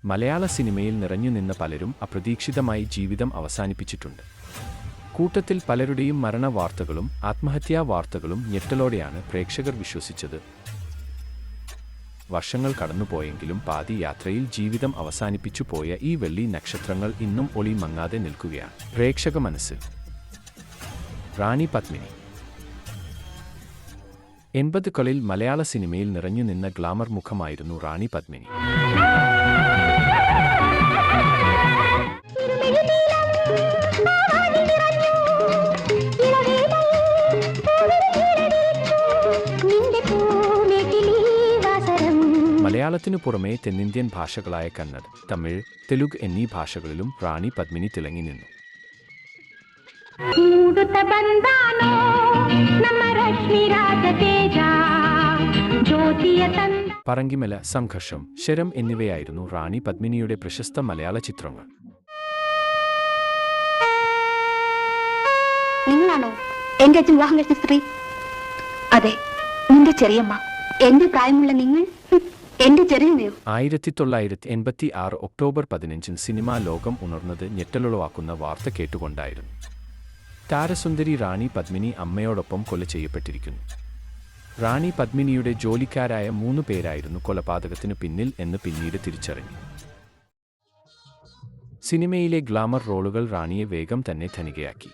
മലയാള സിനിമയിൽ നിറഞ്ഞുനിന്ന പലരും അപ്രതീക്ഷിതമായി ജീവിതം അവസാനിപ്പിച്ചിട്ടുണ്ട്. കൂട്ടത്തിൽ പലരുടെയും മരണ വാർത്തകളും ആത്മഹത്യാ വാർത്തകളും ഞെട്ടലോടെയാണ് പ്രേക്ഷകർ വിശ്വസിച്ചത്. വർഷങ്ങൾ കടന്നുപോയെങ്കിലും പാതി യാത്രയിൽ ജീവിതം അവസാനിപ്പിച്ചു പോയ ഈ വെള്ളി നക്ഷത്രങ്ങൾ ഇന്നും ഒളി മങ്ങാതെ നിൽക്കുകയാണ് പ്രേക്ഷക മനസ്സിൽ. റാണി പത്മിനി 80കളിൽ മലയാള സിനിമയിൽ നിറഞ്ഞുനിന്ന ഗ്ലാമർ മുഖമായിരുന്നു റാണി പത്മിനി. മലയാളത്തിനു പുറമെ തെന്നിന്ത്യൻ ഭാഷകളായ കന്നഡ, തമിഴ്, തെലുഗ് എന്നീ ഭാഷകളിലും റാണി പത്മിനി തിളങ്ങി നിന്നു. പറങ്കിമല, സംഘർഷം, ശരം എന്നിവയായിരുന്നു റാണി പത്മിനിയുടെ പ്രശസ്ത മലയാള ചിത്രങ്ങൾ. നിങ്ങളാണോ എന്റെ അച്ഛൻ വിവാഹം കഴിച്ച സ്ത്രീ? അതെ, നിന്റെ ചെറിയമ്മ. എന്റെ പ്രായമുള്ള നിങ്ങൾ എന്റെ ചെറിയമ്മയോ? 1986 ഒക്ടോബർ 15 സിനിമാ ലോകം ഉണർന്നത് ഞെട്ടലുളവാക്കുന്ന വാർത്ത കേട്ടുകൊണ്ടായിരുന്നു. താരസുന്ദരി റാണി പത്മിനി അമ്മയോടൊപ്പം കൊല ചെയ്യപ്പെട്ടിരിക്കുന്നു. റാണി പത്മിനിയുടെ ജോലിക്കാരായ 3 പേരായിരുന്നു കൊലപാതകത്തിനു പിന്നിൽ എന്ന് പിന്നീട് തിരിച്ചറിഞ്ഞു. സിനിമയിലെ ഗ്ലാമർ റോളുകൾ റാണിയെ വേഗം തന്നെ ധനികയാക്കി.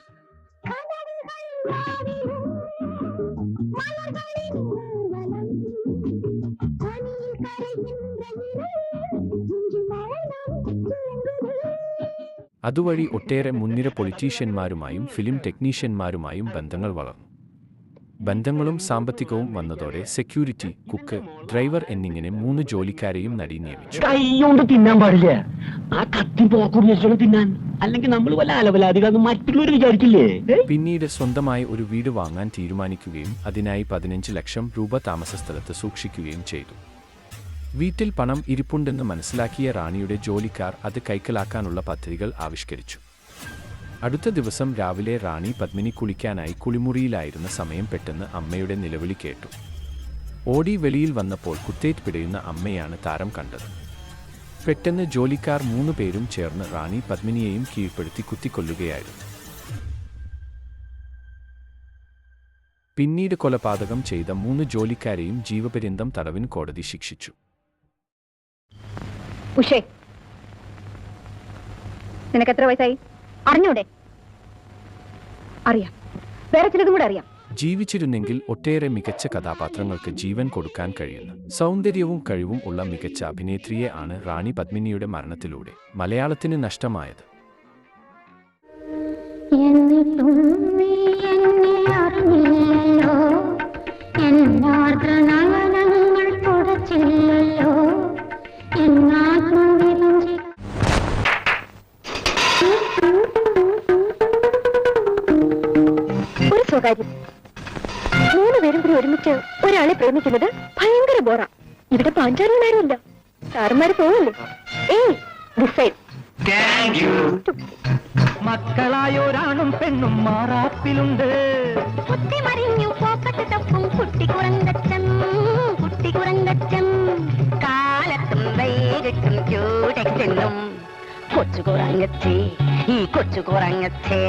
അതുവഴി ഒട്ടേറെ മുൻനിര പൊളിറ്റീഷ്യന്മാരുമായും ഫിലിം ടെക്നീഷ്യന്മാരുമായും ബന്ധങ്ങൾ വളർന്നു. ബന്ധങ്ങളും സാമ്പത്തികവും വന്നതോടെ സെക്യൂരിറ്റി, കുക്ക്, ഡ്രൈവർ എന്നിങ്ങനെ 3 ജോലിക്കാരെയും നടി നിയമിച്ചു. തിന്നാൻ പാടില്ല, ആ കത്തി പോക്കുറിഞ്ഞു തിന്നാൻ, അല്ലെങ്കിൽ നമ്മൾ വല്ല അലവലാധികം മറ്റുള്ളവർ വിചാരിക്കില്ലേ. പിന്നീട് സ്വന്തമായി ഒരു വീട് വാങ്ങാൻ തീരുമാനിക്കുകയും അതിനായി 15 ലക്ഷം രൂപ താമസസ്ഥലത്ത് സൂക്ഷിക്കുകയും ചെയ്തു. വീട്ടിൽ പണം ഇരിപ്പുണ്ടെന്ന് മനസ്സിലാക്കിയ റാണിയുടെ ജോലിക്കാർ അത് കൈക്കലാക്കാനുള്ള പദ്ധതികൾ ആവിഷ്കരിച്ചു. അടുത്ത ദിവസം രാവിലെ റാണി പത്മിനി കുളിക്കാനായി കുളിമുറിയിലായിരുന്ന സമയം പെട്ടെന്ന് അമ്മയുടെ നിലവിളി കേട്ടു. ഓടി വെളിയിൽ വന്നപ്പോൾ കുത്തേറ്റ് പിടയുന്ന അമ്മയാണ് താരം കണ്ടത്. പെട്ടെന്ന് ജോലിക്കാർ 3 പേരും ചേർന്ന് റാണി പത്മിനിയെയും കീഴ്പ്പെടുത്തി കുത്തിക്കൊല്ലുകയായിരുന്നു. പിന്നീട് കൊലപാതകം ചെയ്ത 3 ജോലിക്കാരെയും ജീവപര്യന്തം തടവിന് കോടതി ശിക്ഷിച്ചു. ഉഷേ, നിനക്ക് എത്ര വയസ്സായി? അറിഞ്ഞൂടെ? അറിയാം, വേറെ ചിലതും കൂടെ അറിയാം. ജീവിച്ചിരുന്നെങ്കിൽ ഒട്ടേറെ മികച്ച കഥാപാത്രങ്ങൾക്ക് ജീവൻ കൊടുക്കാൻ കഴിയുന്ന സൗന്ദര്യവും കഴിവും ഉള്ള മികച്ച അഭിനേത്രിയെ ആണ് റാണി പത്മിനിയുടെ മരണത്തിലൂടെ മലയാളത്തിന് നഷ്ടമായത്. ഒരു സ്വകാര്യം, 3 പേരും കൂടി ഒരുമിച്ച് ഒരാളെ പ്രേമിക്കുന്നത് ഭയങ്കര ബോറാ. ഇവിടെ പാഞ്ചാലിമാരുമില്ല, സാറുമാര് പോവല്ലേ? മക്കളായൊരാണും പെണ്ണും മാറാപ്പിലുണ്ട്. കാലത്തും വൈകിട്ടും ചൂടക്കെന്നും കൊച്ചു കുറങ്ങച്ചേ, ഈ കൊച്ചു കുറങ്ങച്ചേ.